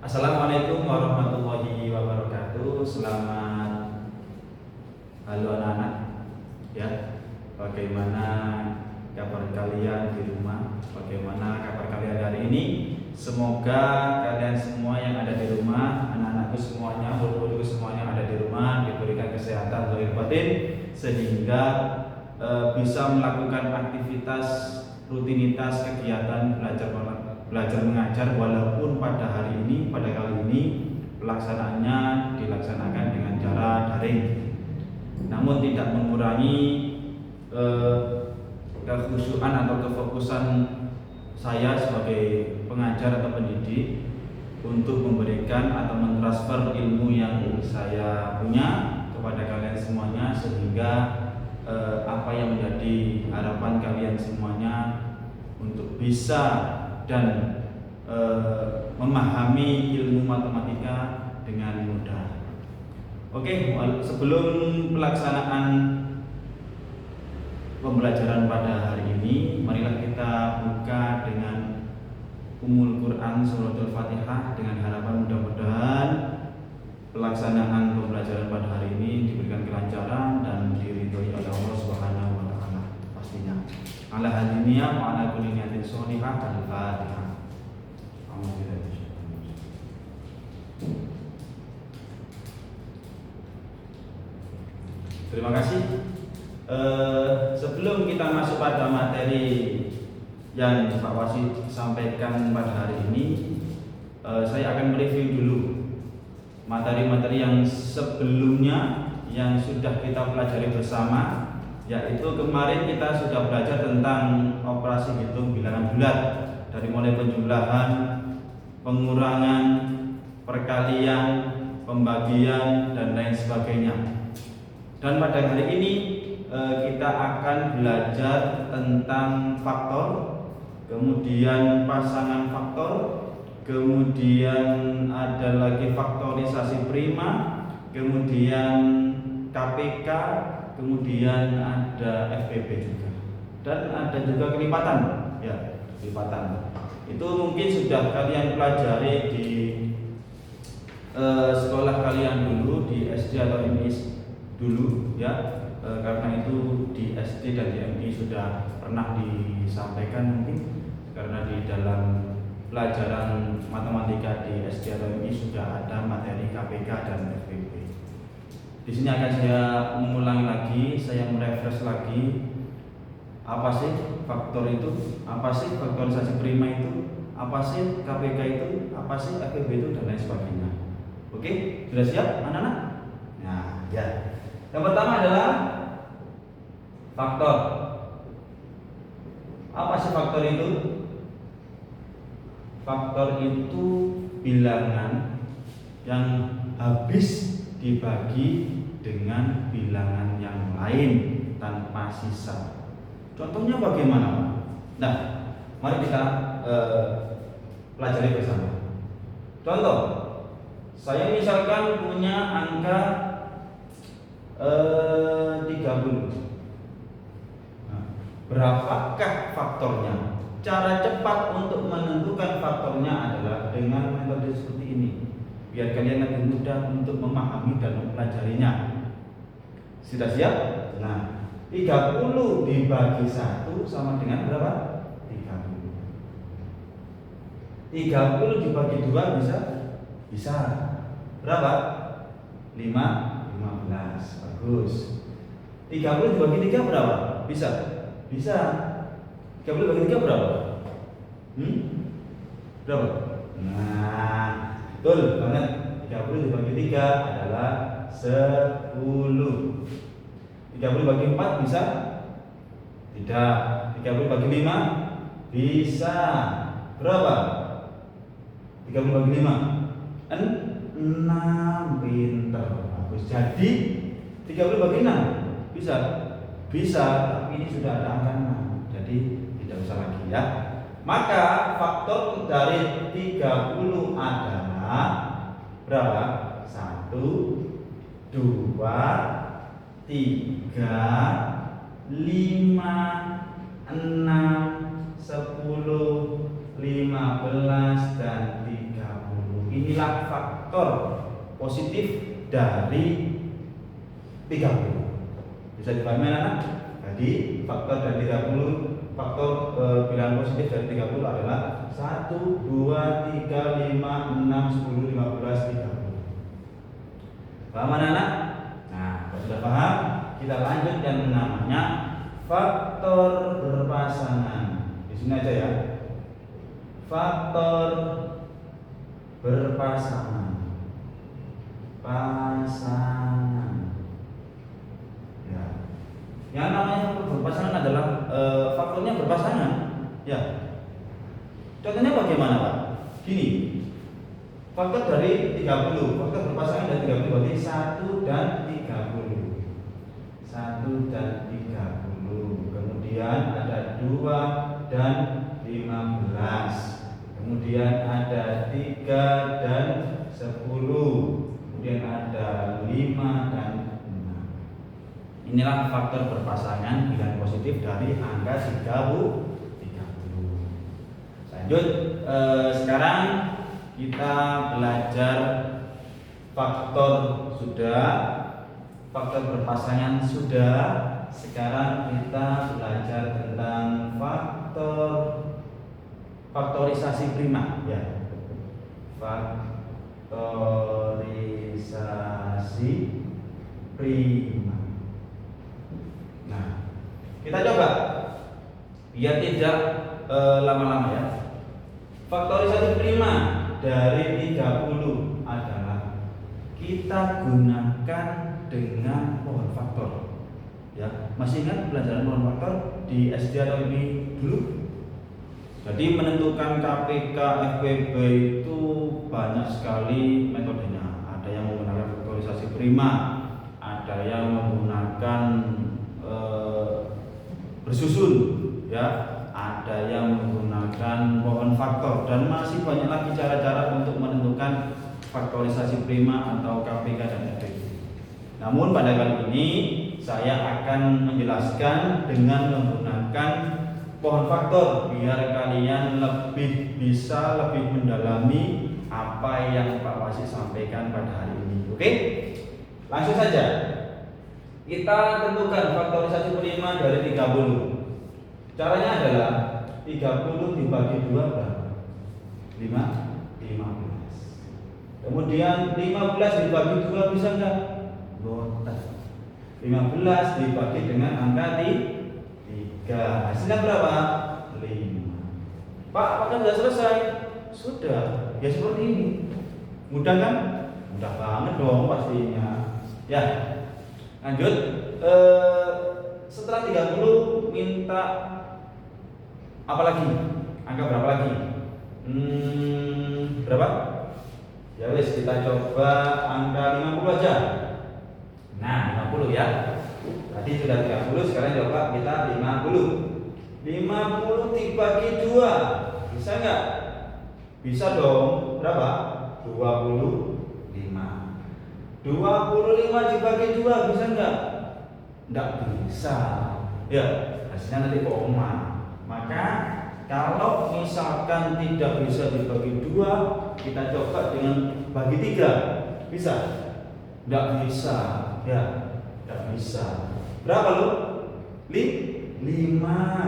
Assalamualaikum warahmatullahi wabarakatuh. Selamat halo anak-anak. Ya, bagaimana kabar kalian di rumah? Bagaimana kabar kalian hari ini? Semoga kalian semua yang ada di rumah, anak-anakku semuanya, guru-guruku semuanya yang ada di rumah diberikan kesehatan zahir batin sehingga bisa melakukan aktivitas rutinitas kegiatan belajar mengajar walaupun pada kali ini pelaksanaannya dilaksanakan dengan cara daring, namun tidak mengurangi kekhusyuan atau kefokusan saya sebagai pengajar atau pendidik untuk memberikan atau mentransfer ilmu yang saya punya kepada kalian semuanya, sehingga apa yang menjadi harapan kalian semuanya untuk bisa dan memahami ilmu matematika dengan mudah. Oke, sebelum pelaksanaan pembelajaran pada hari ini, marilah kita buka dengan Ummul Quran Suratul Fatihah dengan harapan mudah-mudahan pelaksanaan pembelajaran pada hari ini diberikan kelancaran dan diridhoi oleh Allah Subhanahu wa taala pastinya. Ala hadiniya wa ala kulli niyatin sholihah. Al-Fatihah. Terima kasih. Sebelum kita masuk pada materi yang Pak Wasid sampaikan pada hari ini, saya akan mereview dulu materi-materi yang sebelumnya yang sudah kita pelajari bersama, yaitu kemarin kita sudah belajar tentang operasi hitung bilangan bulat, dari mulai penjumlahan, pengurangan, perkalian, pembagian, dan lain sebagainya. Dan pada hari ini kita akan belajar tentang faktor, kemudian pasangan faktor, kemudian ada lagi faktorisasi prima, kemudian KPK, kemudian ada FPP juga, dan ada juga kelipatan. Ya, kelipatan itu mungkin sudah kalian pelajari di sekolah kalian dulu, di SD atau MI dulu ya, karena itu di SD dan di MI sudah pernah disampaikan mungkin, karena di dalam pelajaran matematika di SD atau MI sudah ada materi KPK dan FPP. Di sini akan saya mengulangi lagi, saya merefresh lagi. Apa sih faktor itu? Apa sih faktorisasi prima itu? Apa sih KPK itu? Apa sih FPP itu, dan lain sebagainya. Oke, sudah siap anak-anak? Nah, ya. Yang pertama adalah faktor. Apa sih faktor itu? Faktor itu bilangan yang habis dibagi dengan bilangan yang lain tanpa sisa. Contohnya bagaimana? Nah, mari kita pelajari bersama. Contoh, saya misalkan punya angka 30. Nah, berapakah faktornya? Cara cepat untuk menentukan faktornya adalah dengan metode seperti ini, biar kalian lebih mudah untuk memahami dan mempelajarinya. Sudah siap? Nah, 30 dibagi 1 sama dengan berapa? 30. 30 dibagi 2 bisa berapa? 15. Bagus. 30 dibagi 3 berapa? Bisa. 30 dibagi 3 berapa? Berapa? Nah, betul banget. 30 dibagi 3 adalah 10. 30 bagi 4 bisa? Tidak. 30 bagi 5 bisa. Berapa? 30 bagi 5 6. Pinter. Bagus. Jadi 30 bagi 6 bisa? Bisa, tapi ini sudah ada angka 6. Jadi tidak usah lagi ya. Maka faktor dari 30 adalah berapa? 1, 2, 3, 5, 6, 10, 15, dan 30. Inilah faktor positif dari 30. Bisa dipahami anak-anak? Jadi faktor dari 30, faktor bilangan positif dari 30 adalah 1, 2, 3, 5, 6, 10, 15, 30. Paham anak-anak? Nah, kalau sudah paham, kita lanjut yang namanya faktor berpasangan. Di sini aja ya. Faktor berpasangan. Pasangan. Ya. Yang namanya faktor berpasangan adalah faktornya berpasangan. Ya. Contohnya bagaimana, Pak? Gini. Faktor dari 30, faktor berpasangan dari 30 berarti 1 dan 30. 1 dan 30. Kemudian ada 2 dan 15. Kemudian ada 3 dan 10. Kemudian ada 5 dan 6. Inilah faktor berpasangan bilangan positif dari angka 30. Lanjut, sekarang kita belajar faktor sudah, faktor berpasangan sudah. Sekarang kita belajar tentang faktorisasi prima, ya. Faktorisasi prima. Nah, kita coba biar tidak lama-lama ya. Faktorisasi prima dari 30 adalah kita gunakan dengan pohon faktor. Ya, masih ingat pelajaran pohon faktor di SD atau ini dulu? Jadi menentukan KPK FPB itu banyak sekali metodenya. Ada yang menggunakan faktorisasi prima, ada yang menggunakan bersusun, ya, ada yang menggunakan pohon faktor, dan masih banyak lagi cara-cara untuk menentukan faktorisasi prima atau KPK dan FPB. Namun pada kali ini saya akan menjelaskan dengan menggunakan pohon faktor biar kalian bisa lebih mendalami apa yang Pak Wasit sampaikan pada hari ini. Oke? Langsung saja. Kita tentukan faktorisasi prima dari 30. Caranya adalah 30 dibagi 2 berapa? 15. Kemudian 15 dibagi 2 bisa enggak? Botak. 15 dibagi dengan angka 3. Hasilnya berapa? 5. Pak, apakah sudah selesai? Sudah. Ya seperti ini. Mudah kan? Mudah banget dong pastinya. Ya. Lanjut. Setelah 30 minta apa lagi? Angka berapa lagi? Berapa? Ya wes, kita coba angka 50 aja. Nah, 50 ya. Tadi sudah 30, sekarang coba kita 50. 50 dibagi 2. Bisa enggak? Bisa dong. Berapa? 25. 25 dibagi 2 bisa enggak? Enggak bisa. Ya, hasilnya nanti koma. Maka kalau misalkan tidak bisa dibagi 2, kita coba dengan bagi 3. Bisa? Enggak bisa. Ya, enggak bisa. Berapa lu? 5.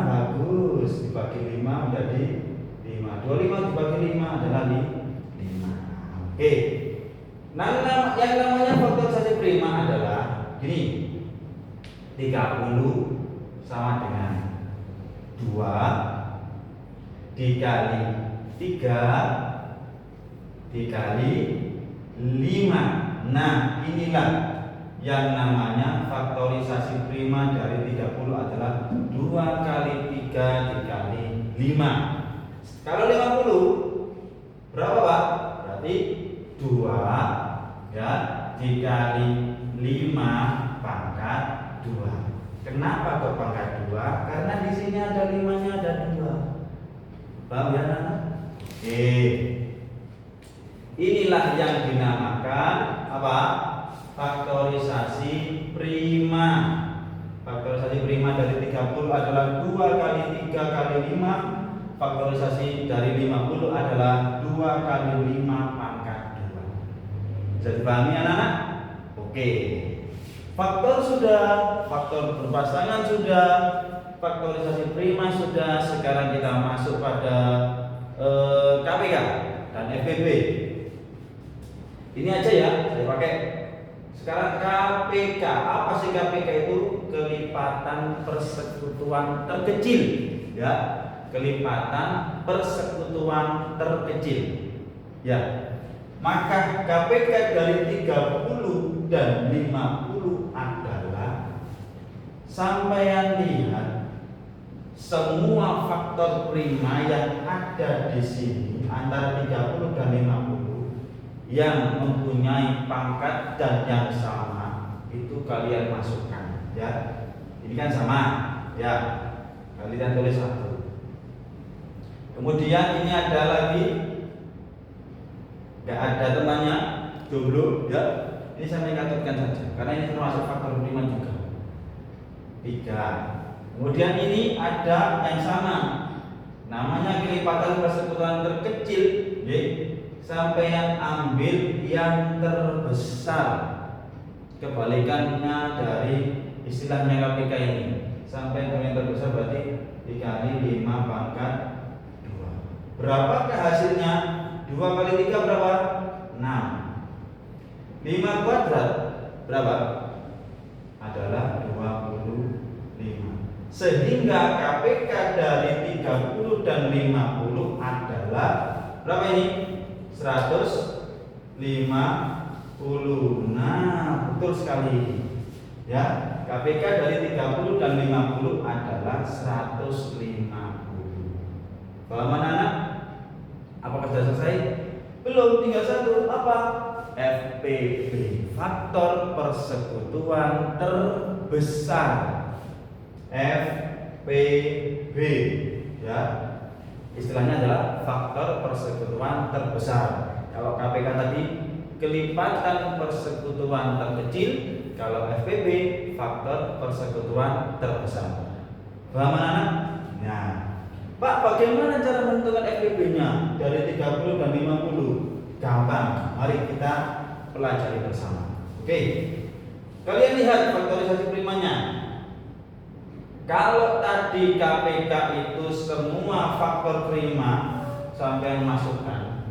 Bagus. Dibagi 5 menjadi 5. 25 dibagi 5 adalah 5. Oke. Nah, yang namanya faktorisasi prima adalah gini. 30 sama dengan 2 dikali 3 dikali 5. Nah, inilah yang namanya faktorisasi prima dari 30 adalah 2 kali 3 dikali 5. Kalau 50 berapa, Pak? Berarti 2 ya dikali 5 pangkat 2. Kenapa kok pangkat 2? Karena di sini ada 5-nya, ada 2. Paham ya, anak? Inilah yang dinamakan apa? Faktorisasi prima. Faktorisasi prima dari 30 adalah 2 kali 3 kali 5 faktorisasi dari 50 adalah 2 kali 5 pangkat 2. Bisa dipahami anak-anak? Oke. Faktor sudah, faktor berpasangan sudah, faktorisasi prima sudah. Sekarang kita masuk pada KPK dan FPB. Ini aja ya, saya pakai. Sekarang KPK. Apa sih KPK itu? Kelipatan persekutuan terkecil, ya. Kelipatan persekutuan terkecil. Ya. Maka KPK dari 30 dan 50 adalah, sampeyan lihat semua faktor prima yang ada di sini antara 30 dan 50 yang mempunyai pangkat dan yang sama itu kalian masukkan, ya. Ini kan sama, ya. Kalian tulis 1. Kemudian ini ada lagi, nggak ada temannya, jomblo, ya. Ini saya catatkan saja karena ini termasuk faktor prima juga. 3. Kemudian ini ada yang sama, namanya kelipatan persekutuan terkecil, ya. Sampai yang ambil yang terbesar, kebalikannya dari istilahnya KPK ini. Sampai yang terbesar berarti dikali 5 pangkat 2. Berapakah hasilnya? 2 kali 3 berapa? 6. 5 kuadrat berapa? Adalah 25. Sehingga KPK dari 30 dan 50 adalah berapa ini? 150. Nah, betul sekali. Ya, KPK dari 30 dan 50 adalah 150. Paham anak-anak? Apakah sudah selesai? Belum, tinggal satu. Apa? FPB, faktor persekutuan terbesar. FPB, ya. Istilahnya adalah faktor persekutuan terbesar. Kalau KPK tadi kelipatan persekutuan terkecil, kalau FPB faktor persekutuan terbesar. Paham anak? Nah, Pak, bagaimana cara menentukan FPB-nya dari 30 dan 50? Gampang. Mari kita pelajari bersama. Oke. Kalian lihat faktorisasi primanya. Kalau tadi KPK itu semua faktor prima sampai masukkan,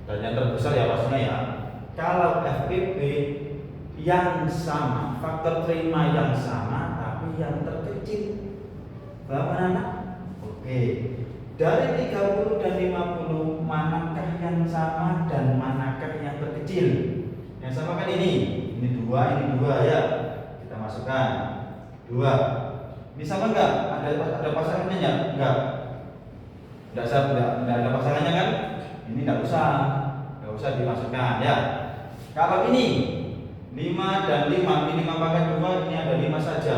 dan yang terbesar ya pastinya ya. Kalau FPB yang sama, faktor prima yang sama, tapi yang terkecil. Paham anak? Oke. Dari 30 dan 50 manakah yang sama dan manakah yang terkecil? Yang sama kan ini 2 ya. Kita masukkan 2. Ini sama enggak? Ada pasangannya enggak? Enggak. Enggak ada pasangannya kan? Ini enggak usah dimasukkan ya. Kalau ini 5 dan 5, ini 5 pangkat 2, ini ada 5 saja.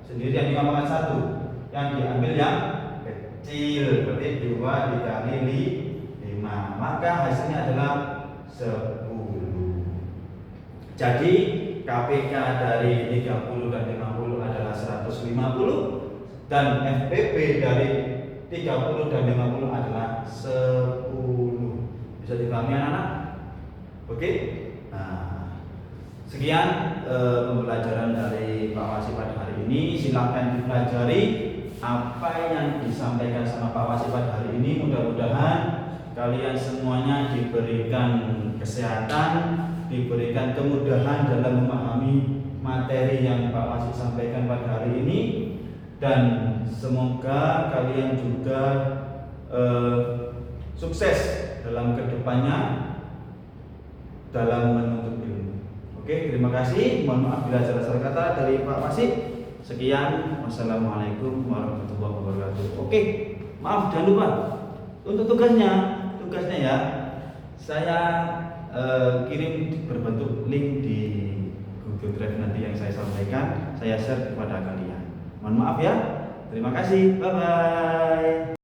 Sendirian 5 pangkat 1. Yang diambil yang kecil, berarti 2 dikali 5. Maka hasilnya adalah 10. Jadi KPK dari 30 dan 50 adalah 150 dan FPB dari 30 dan 50 adalah 10. Bisa dipahami anak-anak? Oke? Nah, sekian pembelajaran dari Pak Wasi pada hari ini. Silakan dipelajari apa yang disampaikan sama Pak Wasi pada hari ini. Mudah-mudahan kalian semuanya diberikan kesehatan, diberikan kemudahan dalam memahami materi yang Pak Wasi sampaikan pada hari ini, dan semoga kalian juga sukses dalam kedepannya dalam menuntut ilmu. Oke, terima kasih. Mohon maaf bila ada salah kata dari Pak Wasi. Sekian, wassalamualaikum warahmatullahi wabarakatuh. Oke, maaf jangan lupa untuk tugasnya ya. Saya kirim berbentuk link di Google Drive nanti yang saya sampaikan, saya share kepada kalian. Mohon maaf ya. Terima kasih. Bye bye.